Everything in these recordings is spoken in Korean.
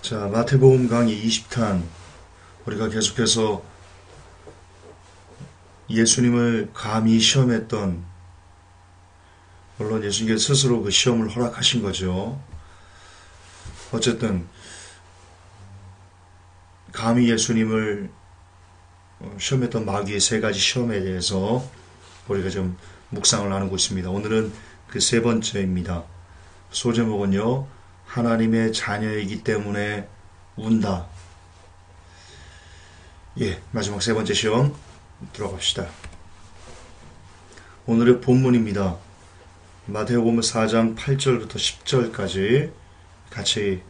자, 마태복음 강의 20탄. 우리가 계속해서 예수님을 감히 시험했던, 물론 예수님께서 스스로 그 시험을 허락하신 거죠. 어쨌든 감히 예수님을 시험했던 마귀의 세 가지 시험에 대해서 우리가 좀 묵상을 나누고 있습니다. 오늘은 그 세 번째입니다. 소제목은요, 하나님의 자녀이기 때문에 운다. 마지막 세 번째 시험 들어갑시다. 오늘의 본문입니다. 마태복음 4장 8절부터 10절까지 같이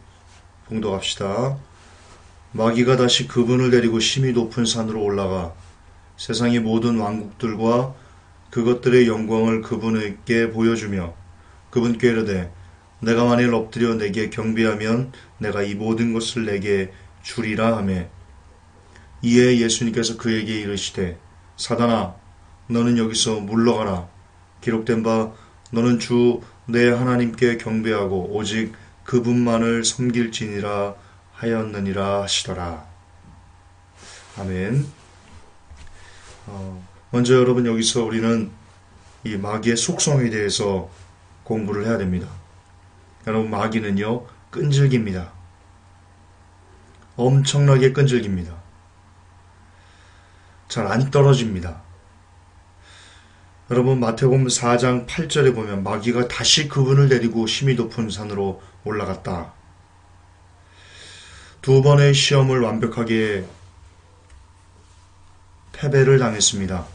봉독합시다. 마귀가 다시 그분을 데리고 심히 높은 산으로 올라가 세상의 모든 왕국들과 그것들의 영광을 그분에게 보여주며 그분께 이르되 내가 만일 엎드려 내게 경배하면 내가 이 모든 것을 내게 주리라 하매 이에 예수님께서 그에게 이르시되 사단아 너는 여기서 물러가라. 기록된 바 너는 주 내 하나님께 경배하고 오직 그분만을 섬길지니라 하였느니라 하시더라. 아멘. 먼저 여러분, 여기서 우리는 이 마귀의 속성에 대해서 공부를 해야 됩니다. 여러분, 마귀는요, 끈질깁니다. 엄청나게 끈질깁니다. 잘 안 떨어집니다. 여러분, 마태복음 4장 8절에 보면 마귀가 다시 그분을 데리고 심히 높은 산으로 올라갔다. 두 번의 시험을 완벽하게 패배를 당했습니다.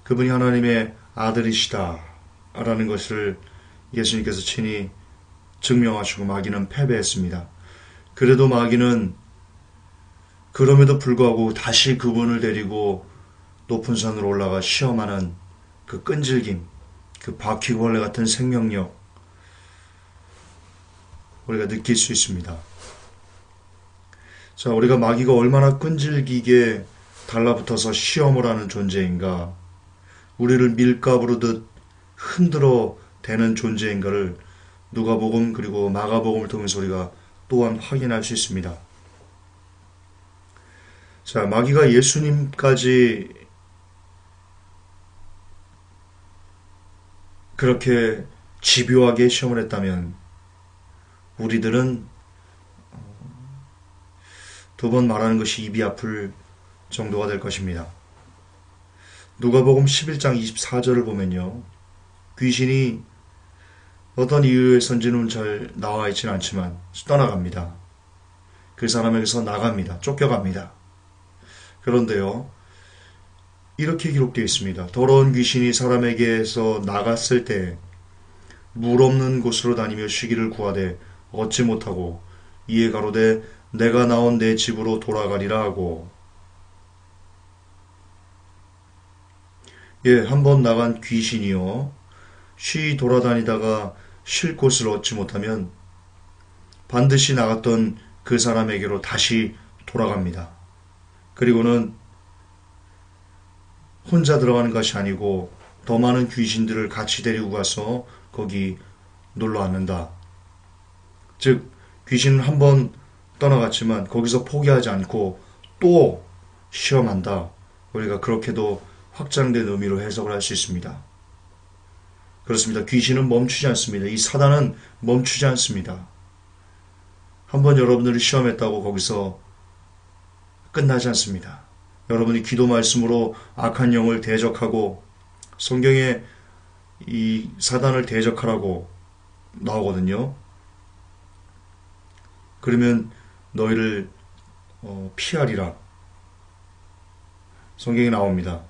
그분이 하나님의 아들이시다 라는 것을 예수님께서 친히 증명하시고 마귀는 패배했습니다. 그래도 마귀는 그럼에도 불구하고 다시 그분을 데리고 높은 산으로 올라가 시험하는 그 끈질김, 그 바퀴벌레 같은 생명력, 우리가 느낄 수 있습니다. 자, 우리가 마귀가 얼마나 끈질기게 달라붙어서 시험을 하는 존재인가, 우리를 밀가부르듯 흔들어 대는 존재인가를 누가복음 그리고 마가복음을 통해서 우리가 또한 확인할 수 있습니다. 자, 마귀가 예수님까지 그렇게 집요하게 시험을 했다면 우리들은 두 번 말하는 것이 입이 아플 정도가 될 것입니다. 누가복음 11장 24절을 보면요, 귀신이 어떤 이유에선지는 잘 나와 있지는 않지만 떠나갑니다. 그 사람에게서 나갑니다. 쫓겨갑니다. 그런데요, 이렇게 기록되어 있습니다. 더러운 귀신이 사람에게서 나갔을 때 물 없는 곳으로 다니며 쉬기를 구하되 얻지 못하고 이에 가로되 내가 나온 내 집으로 돌아가리라 하고. 한번 나간 귀신이요, 쉬 돌아다니다가 쉴 곳을 얻지 못하면 반드시 나갔던 그 사람에게로 다시 돌아갑니다. 그리고는 혼자 들어가는 것이 아니고 더 많은 귀신들을 같이 데리고 가서 거기 놀러 앉는다. 즉, 귀신은 한번 떠나갔지만 거기서 포기하지 않고 또 시험한다. 우리가 그렇게도 확장된 의미로 해석을 할 수 있습니다. 그렇습니다. 귀신은 멈추지 않습니다. 이 사단은 멈추지 않습니다. 한번 여러분들을 시험했다고 거기서 끝나지 않습니다. 여러분이 기도 말씀으로 악한 영을 대적하고 성경에 이 사단을 대적하라고 나오거든요. 그러면 너희를 피하리라. 성경에 나옵니다.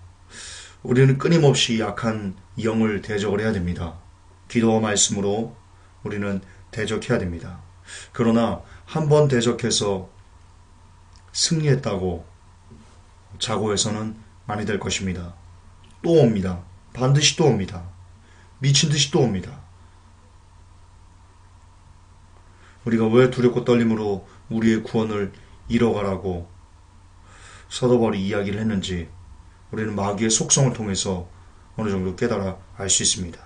우리는 끊임없이 약한 영을 대적을 해야 됩니다. 기도와 말씀으로 우리는 대적해야 됩니다. 그러나 한 번 대적해서 승리했다고 자고해서는 많이 될 것입니다. 또 옵니다. 반드시 또 옵니다. 미친 듯이 또 옵니다. 우리가 왜 두렵고 떨림으로 우리의 구원을 잃어가라고 서도바울이 이야기를 했는지 우리는 마귀의 속성을 통해서 어느 정도 깨달아 알 수 있습니다.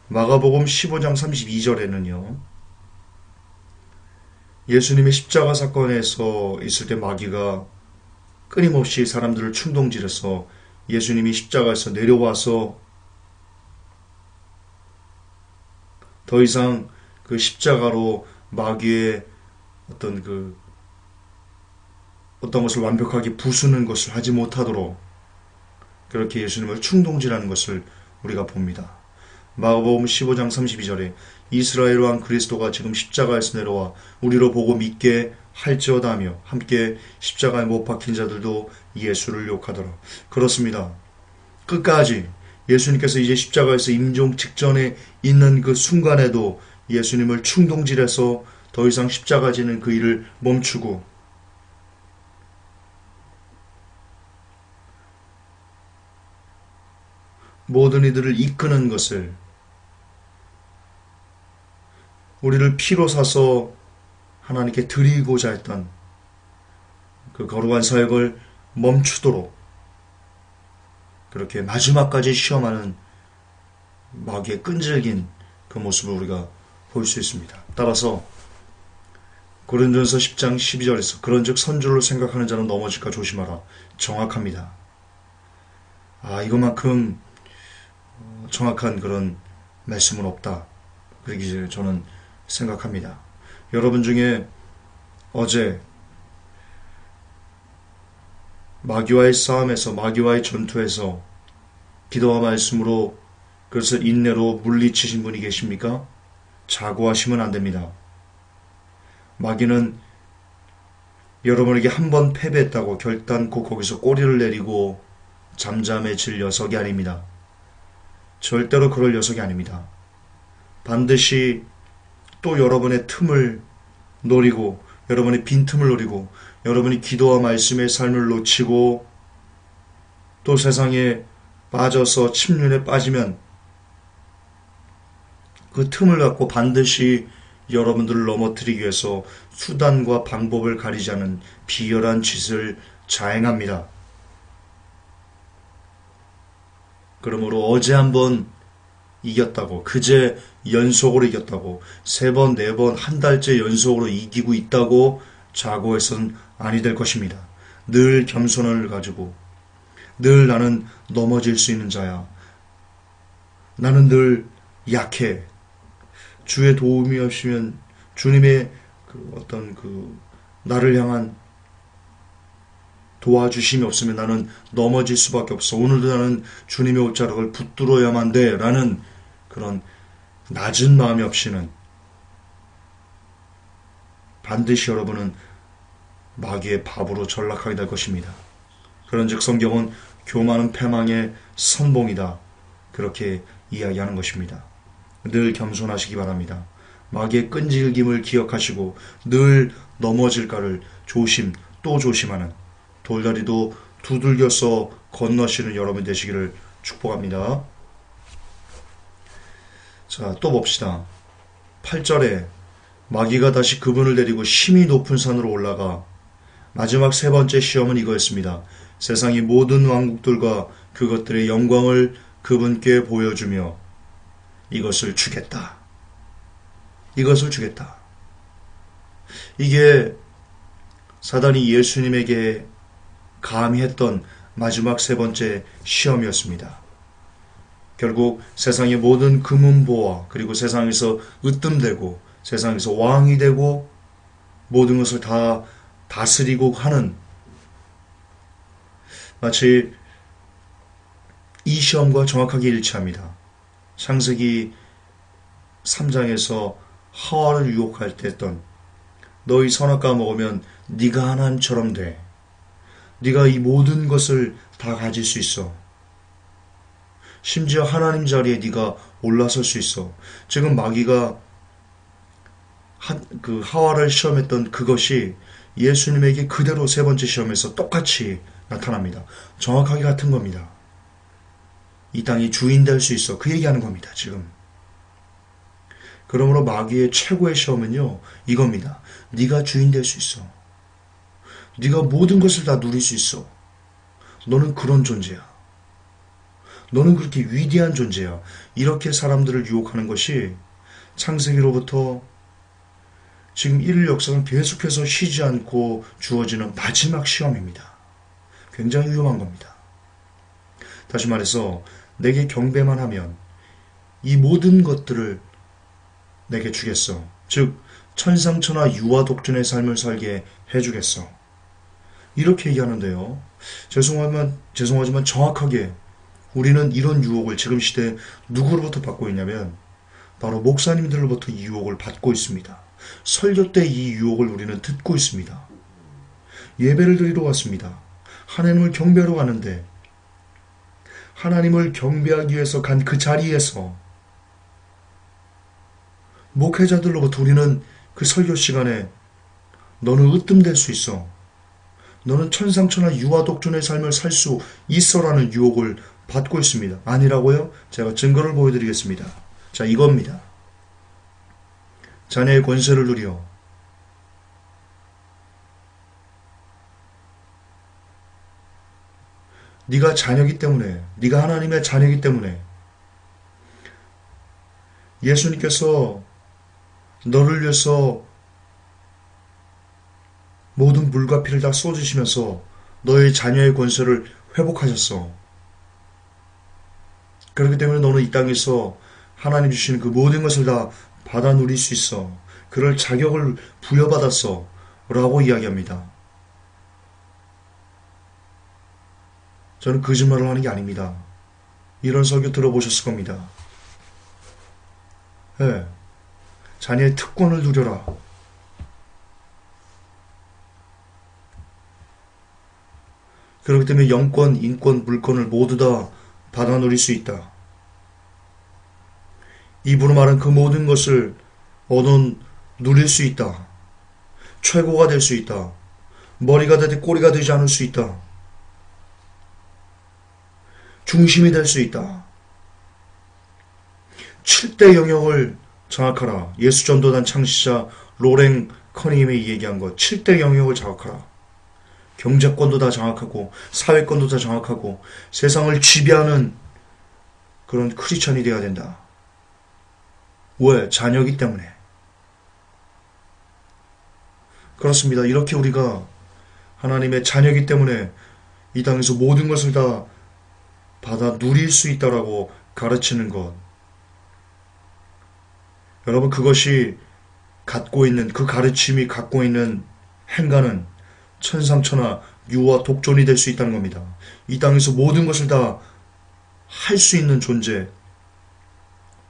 마가복음 15장 32절에는요, 예수님의 십자가 사건에서 있을 때 마귀가 끊임없이 사람들을 충동질해서 예수님이 십자가에서 내려와서 더 이상 그 십자가로 마귀의 어떤 것을 완벽하게 부수는 것을 하지 못하도록 그렇게 예수님을 충동질하는 것을 우리가 봅니다. 마가복음 15장 32절에 이스라엘 왕 그리스도가 지금 십자가에서 내려와 우리로 보고 믿게 할지어다 하며 함께 십자가에 못 박힌 자들도 예수를 욕하더라. 그렇습니다. 끝까지 예수님께서 이제 십자가에서 임종 직전에 있는 그 순간에도 예수님을 충동질해서 더 이상 십자가 지는 그 일을 멈추고 모든 이들을 이끄는 것을 우리를 피로 사서 하나님께 드리고자 했던 그 거룩한 사역을 멈추도록 그렇게 마지막까지 시험하는 마귀의 끈질긴 그 모습을 우리가 볼 수 있습니다. 따라서 고린도전서 10장 12절에서 그런즉 선줄로 생각하는 자는 넘어질까 조심하라. 정확합니다. 이것만큼 정확한 그런 말씀은 없다. 그렇게 저는 생각합니다. 여러분 중에 어제 마귀와의 싸움에서 마귀와의 전투에서 기도와 말씀으로 그것을 인내로 물리치신 분이 계십니까? 자고하시면 안 됩니다. 마귀는 여러분에게 한 번 패배했다고 결단코 거기서 꼬리를 내리고 잠잠해질 녀석이 아닙니다. 절대로 그럴 녀석이 아닙니다. 반드시 또 여러분의 틈을 노리고 여러분의 빈틈을 노리고 여러분이 기도와 말씀의 삶을 놓치고 또 세상에 빠져서 침륜에 빠지면 그 틈을 갖고 반드시 여러분들을 넘어뜨리기 위해서 수단과 방법을 가리지 않은 비열한 짓을 자행합니다. 그러므로 어제 한번 이겼다고, 그제 연속으로 이겼다고, 3번, 4번, 한 달째 연속으로 이기고 있다고 자고해서는 아니 될 것입니다. 늘 겸손을 가지고 늘 나는 넘어질 수 있는 자야. 나는 늘 약해. 주의 도움이 없으면 주님의 나를 향한 도와주심이 없으면 나는 넘어질 수밖에 없어. 오늘도 나는 주님의 옷자락을 붙들어야만 돼. 라는 그런 낮은 마음이 없이는 반드시 여러분은 마귀의 밥으로 전락하게 될 것입니다. 그런즉 성경은 교만은 패망의 선봉이다. 그렇게 이야기하는 것입니다. 늘 겸손하시기 바랍니다. 마귀의 끈질김을 기억하시고 늘 넘어질까를 조심 또 조심하는 돌다리도 두들겨서 건너시는 여러분 되시기를 축복합니다. 자, 또 봅시다. 8절에 마귀가 다시 그분을 데리고 심히 높은 산으로 올라가 마지막 3번째 시험은 이거였습니다. 세상의 모든 왕국들과 그것들의 영광을 그분께 보여주며 이것을 주겠다. 이것을 주겠다. 이게 사단이 예수님에게 감히 했던 마지막 3번째 시험이었습니다. 결국 세상의 모든 금은보화 그리고 세상에서 으뜸되고 세상에서 왕이 되고 모든 것을 다 다스리고 하는 마치 이 시험과 정확하게 일치합니다. 창세기 3장에서 하와를 유혹할 때 했던 너희 선악과 먹으면 네가 하나님처럼 돼. 네가 이 모든 것을 다 가질 수 있어. 심지어 하나님 자리에 네가 올라설 수 있어. 지금 마귀가 하와를 시험했던 그것이 예수님에게 그대로 3번째 시험에서 똑같이 나타납니다. 정확하게 같은 겁니다. 이 땅이 주인 될 수 있어. 그 얘기하는 겁니다. 지금. 그러므로 마귀의 최고의 시험은요. 이겁니다. 네가 주인 될 수 있어. 네가 모든 것을 다 누릴 수 있어. 너는 그런 존재야. 너는 그렇게 위대한 존재야. 이렇게 사람들을 유혹하는 것이 창세기로부터 지금 인류 역사는 계속해서 쉬지 않고 주어지는 마지막 시험입니다. 굉장히 위험한 겁니다. 다시 말해서 내게 경배만 하면 이 모든 것들을 내게 주겠어. 즉 천상천하 유아독존의 삶을 살게 해주겠어. 이렇게 얘기하는데요. 죄송하지만 정확하게 우리는 이런 유혹을 지금 시대에 누구로부터 받고 있냐면 바로 목사님들로부터 이 유혹을 받고 있습니다. 설교 때 이 유혹을 우리는 듣고 있습니다. 예배를 드리러 왔습니다. 하나님을 경배하러 왔는데 하나님을 경배하기 위해서 간 그 자리에서 목회자들로부터 우리는 그 설교 시간에 너는 으뜸될 수 있어. 너는 천상천하 유아독존의 삶을 살 수 있어라는 유혹을 받고 있습니다. 아니라고요? 제가 증거를 보여드리겠습니다. 자, 이겁니다. 자녀의 권세를 누려 네가 자녀이기 때문에, 네가 하나님의 자녀이기 때문에 예수님께서 너를 위해서 모든 물과 피를 다 쏟으시면서 너의 자녀의 권세를 회복하셨어. 그렇기 때문에 너는 이 땅에서 하나님 주시는 그 모든 것을 다 받아 누릴 수 있어. 그럴 자격을 부여받았어. 라고 이야기합니다. 저는 거짓말을 하는 게 아닙니다. 이런 설교 들어보셨을 겁니다. 네. 자녀의 특권을 누려라. 그렇기 때문에 영권, 인권, 물권을 모두 다 받아 누릴 수 있다. 입으로 말한 그 모든 것을 얻어 누릴 수 있다. 최고가 될 수 있다. 머리가 되되 꼬리가 되지 않을 수 있다. 중심이 될 수 있다. 7대 영역을 장악하라. 예수전도단 창시자 로랭 커닝이 얘기한 것. 7대 영역을 장악하라. 경제권도 다 장악하고 사회권도 다 장악하고 세상을 지배하는 그런 크리스천이 되어야 된다. 왜? 자녀이기 때문에. 그렇습니다. 이렇게 우리가 하나님의 자녀이기 때문에 이 땅에서 모든 것을 다 받아 누릴 수 있다라고 가르치는 것. 여러분, 그것이 갖고 있는, 그 가르침이 갖고 있는 행간은 천상천하 유아 독존이 될 수 있다는 겁니다. 이 땅에서 모든 것을 다 할 수 있는 존재.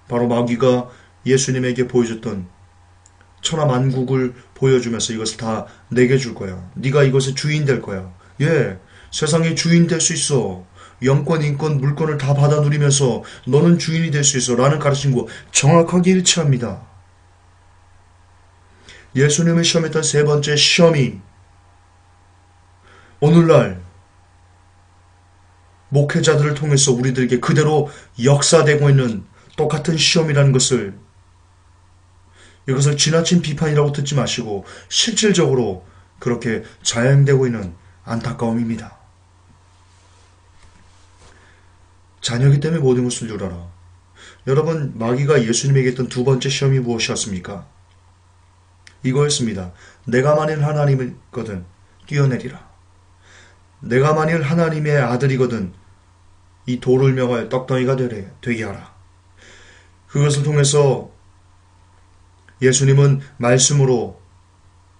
바로 마귀가 예수님에게 보여줬던 천하만국을 보여주면서 이것을 다 내게 줄 거야. 네가 이것의 주인 될 거야. 예, 세상의 주인 될 수 있어. 영권, 인권, 물권을 다 받아 누리면서 너는 주인이 될 수 있어. 라는 가르침과 정확하게 일치합니다. 예수님을 시험했던 세 번째 시험이 오늘날 목회자들을 통해서 우리들에게 그대로 역사되고 있는 똑같은 시험이라는 것을, 이것을 지나친 비판이라고 듣지 마시고 실질적으로 그렇게 자행되고 있는 안타까움입니다. 자녀이기 때문에 모든 것을 누려라. 여러분, 마귀가 예수님에게 했던 두 번째 시험이 무엇이었습니까? 이거였습니다. 내가 만일 하나님이거든 뛰어내리라. 내가 만일 하나님의 아들이거든 이 돌을 명하여 떡덩이가 되게 하라. 그것을 통해서 예수님은 말씀으로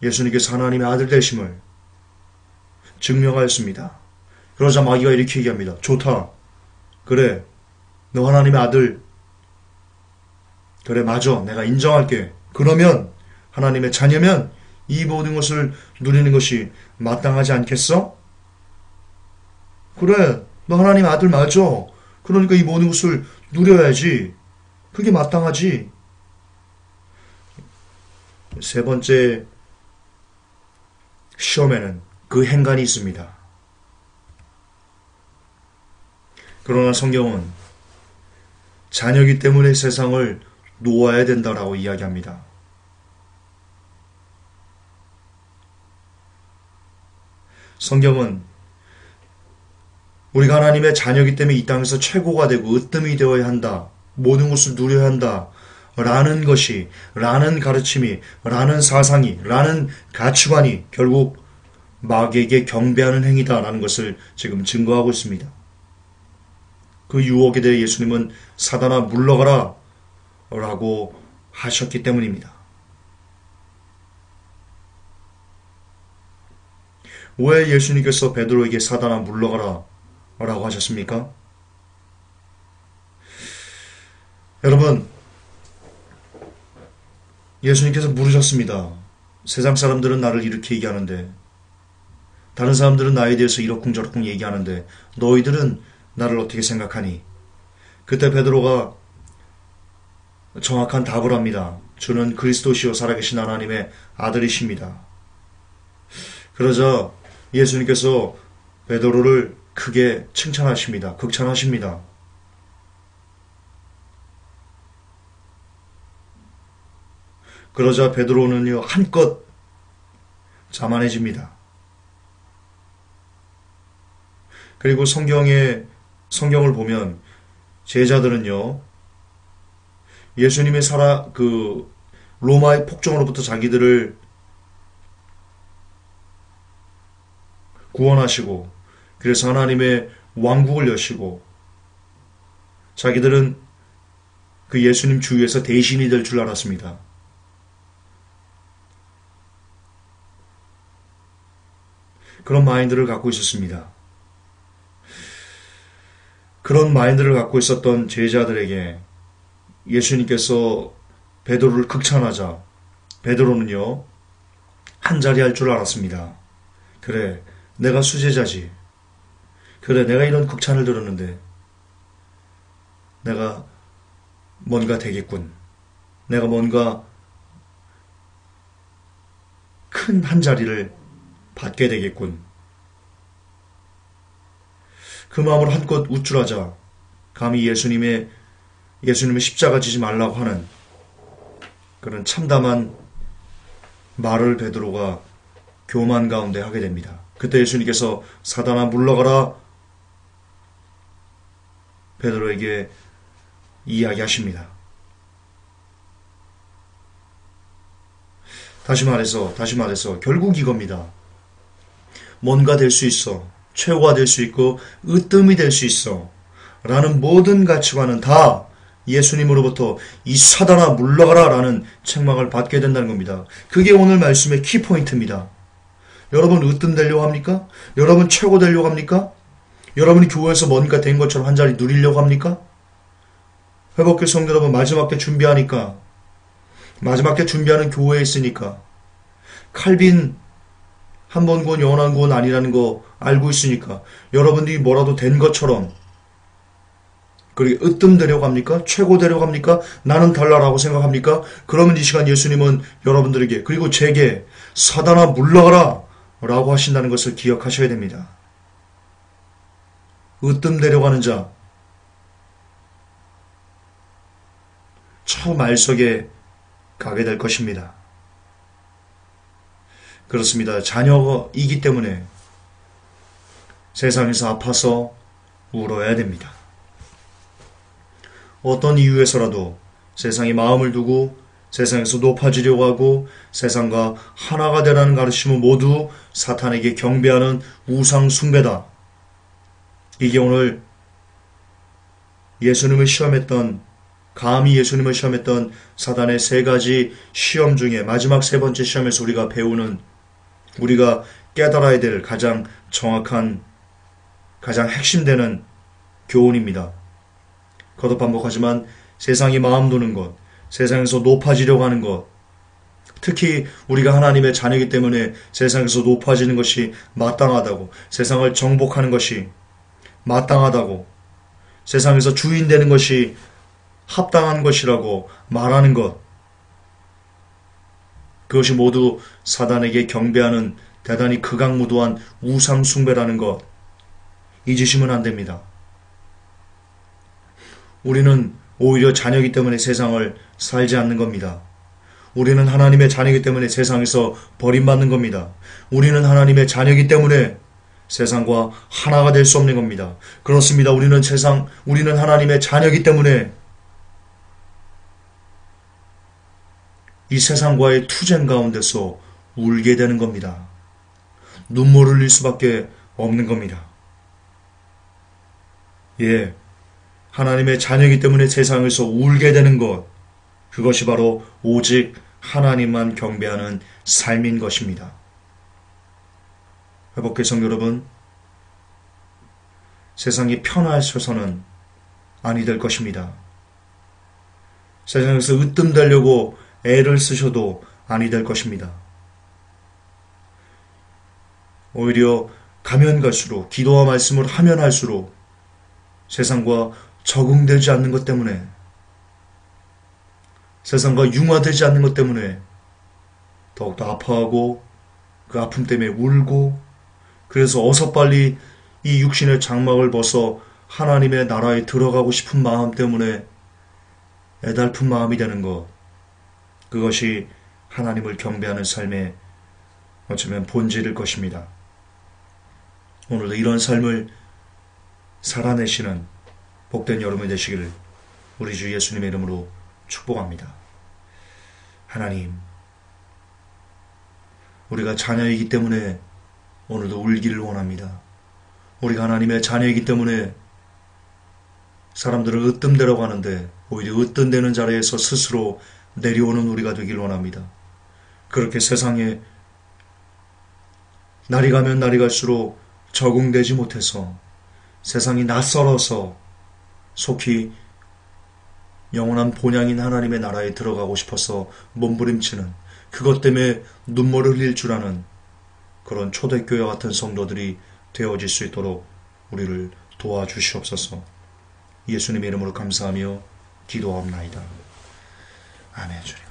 예수님께서 하나님의 아들 되심을 증명하였습니다. 그러자 마귀가 이렇게 얘기합니다. 좋다. 그래, 너 하나님의 아들. 그래, 맞아. 내가 인정할게. 그러면 하나님의 자녀면 이 모든 것을 누리는 것이 마땅하지 않겠어? 그래, 너 하나님의 아들 맞아. 그러니까 이 모든 것을 누려야지. 그게 마땅하지. 세 번째 시험에는 그 행간이 있습니다. 그러나 성경은 자녀이기 때문에 세상을 놓아야 된다라고 이야기합니다. 성경은 우리가 하나님의 자녀이기 때문에 이 땅에서 최고가 되고 으뜸이 되어야 한다. 모든 것을 누려야 한다. 라는 것이, 라는 가르침이, 라는 사상이, 라는 가치관이 결국 마귀에게 경배하는 행위다라는 것을 지금 증거하고 있습니다. 그 유혹에 대해 예수님은 사단아 물러가라 라고 하셨기 때문입니다. 왜 예수님께서 베드로에게 사단아 물러가라 라고 하셨습니까? 여러분, 예수님께서 물으셨습니다. 세상 사람들은 나를 이렇게 얘기하는데, 다른 사람들은 나에 대해서 이러쿵저러쿵 얘기하는데 너희들은 나를 어떻게 생각하니? 그때 베드로가 정확한 답을 합니다. 주는 그리스도시요 살아계신 하나님의 아들이십니다. 그러자 예수님께서 베드로를 크게 칭찬하십니다. 극찬하십니다. 그러자 베드로는요 한껏 자만해집니다. 그리고 성경을 보면 제자들은요 예수님의 로마의 폭정으로부터 자기들을 구원하시고 그래서 하나님의 왕국을 여시고 자기들은 그 예수님 주위에서 대신이 될 줄 알았습니다. 그런 마인드를 갖고 있었습니다. 그런 마인드를 갖고 있었던 제자들에게 예수님께서 베드로를 극찬하자 베드로는요 한자리 할 줄 알았습니다. 그래, 내가 수제자지. 그래, 내가 이런 극찬을 들었는데 내가 뭔가 되겠군. 내가 뭔가 큰 한자리를 받게 되겠군. 그 마음으로 한껏 우쭐하자 감히 예수님의 십자가 지지 말라고 하는 그런 참담한 말을 베드로가 교만 가운데 하게 됩니다. 그때 예수님께서 사단아 물러가라 베드로에게 이야기하십니다. 다시 말해서 결국 이겁니다. 뭔가 될 수 있어. 최고가 될 수 있고 으뜸이 될 수 있어. 라는 모든 가치관은 다 예수님으로부터 이 사단아 물러가라 라는 책망을 받게 된다는 겁니다. 그게 오늘 말씀의 키포인트입니다. 여러분 으뜸 되려고 합니까? 여러분 최고 되려고 합니까? 여러분이 교회에서 뭔가 된 것처럼 한 자리 누리려고 합니까? 회복교 성도 여러분 마지막 때 준비하니까 마지막 때 준비하는 교회에 있으니까 칼빈 한 번 구원 영원한 구원 아니라는 거 알고 있으니까 여러분들이 뭐라도 된 것처럼 그리고 으뜸 되려고 합니까? 최고 되려고 합니까? 나는 달라라고 생각합니까? 그러면 이 시간 예수님은 여러분들에게 그리고 제게 사단아 물러가라 라고 하신다는 것을 기억하셔야 됩니다. 으뜸 되려고 하는 자 저 말석에 가게 될 것입니다. 그렇습니다. 자녀이기 때문에 세상에서 아파서 울어야 됩니다. 어떤 이유에서라도 세상에 마음을 두고 세상에서 높아지려고 하고 세상과 하나가 되라는 가르침은 모두 사탄에게 경배하는 우상 숭배다. 이게 오늘 감히 예수님을 시험했던 사단의 세 가지 시험 중에 마지막 세 번째 시험에서 우리가 배우는 우리가 깨달아야 될 가장 정확한 가장 핵심되는 교훈입니다. 거듭 반복하지만 세상이 마음 두는 것, 세상에서 높아지려고 하는 것, 특히 우리가 하나님의 자녀이기 때문에 세상에서 높아지는 것이 마땅하다고, 세상을 정복하는 것이 마땅하다고, 세상에서 주인 되는 것이 합당한 것이라고 말하는 것, 그것이 모두 사단에게 경배하는 대단히 극악무도한 우상 숭배라는 것 잊으시면 안 됩니다. 우리는 오히려 자녀이기 때문에 세상을 살지 않는 겁니다. 우리는 하나님의 자녀이기 때문에 세상에서 버림받는 겁니다. 우리는 하나님의 자녀이기 때문에 세상과 하나가 될 수 없는 겁니다. 그렇습니다. 우리는 하나님의 자녀이기 때문에 이 세상과의 투쟁 가운데서 울게 되는 겁니다. 눈물을 흘릴 수밖에 없는 겁니다. 예, 하나님의 자녀이기 때문에 세상에서 울게 되는 것, 그것이 바로 오직 하나님만 경배하는 삶인 것입니다. 회복의 성도 여러분, 세상이 편하셔서는 아니 될 것입니다. 세상에서 으뜸되려고 애를 쓰셔도 아니 될 것입니다. 오히려 가면 갈수록, 기도와 말씀을 하면 할수록 세상과 적응되지 않는 것 때문에, 세상과 융화되지 않는 것 때문에 더욱더 아파하고 그 아픔 때문에 울고, 그래서 어서 빨리 이 육신의 장막을 벗어 하나님의 나라에 들어가고 싶은 마음 때문에 애달픈 마음이 되는 것, 그것이 하나님을 경배하는 삶의 어쩌면 본질일 것입니다. 오늘도 이런 삶을 살아내시는 복된 여러분이 되시기를 우리 주 예수님의 이름으로 축복합니다. 하나님, 우리가 자녀이기 때문에 오늘도 울기를 원합니다. 우리가 하나님의 자녀이기 때문에 사람들을 으뜸되라고 하는데 오히려 으뜸되는 자리에서 스스로 내려오는 우리가 되길 원합니다. 그렇게 세상에 날이 가면 날이 갈수록 적응되지 못해서 세상이 낯설어서 속히 영원한 본향인 하나님의 나라에 들어가고 싶어서 몸부림치는, 그것 때문에 눈물을 흘릴 줄 아는 그런 초대교회 같은 성도들이 되어질 수 있도록 우리를 도와주시옵소서. 예수님의 이름으로 감사하며 기도하옵나이다. 아멘. 주님.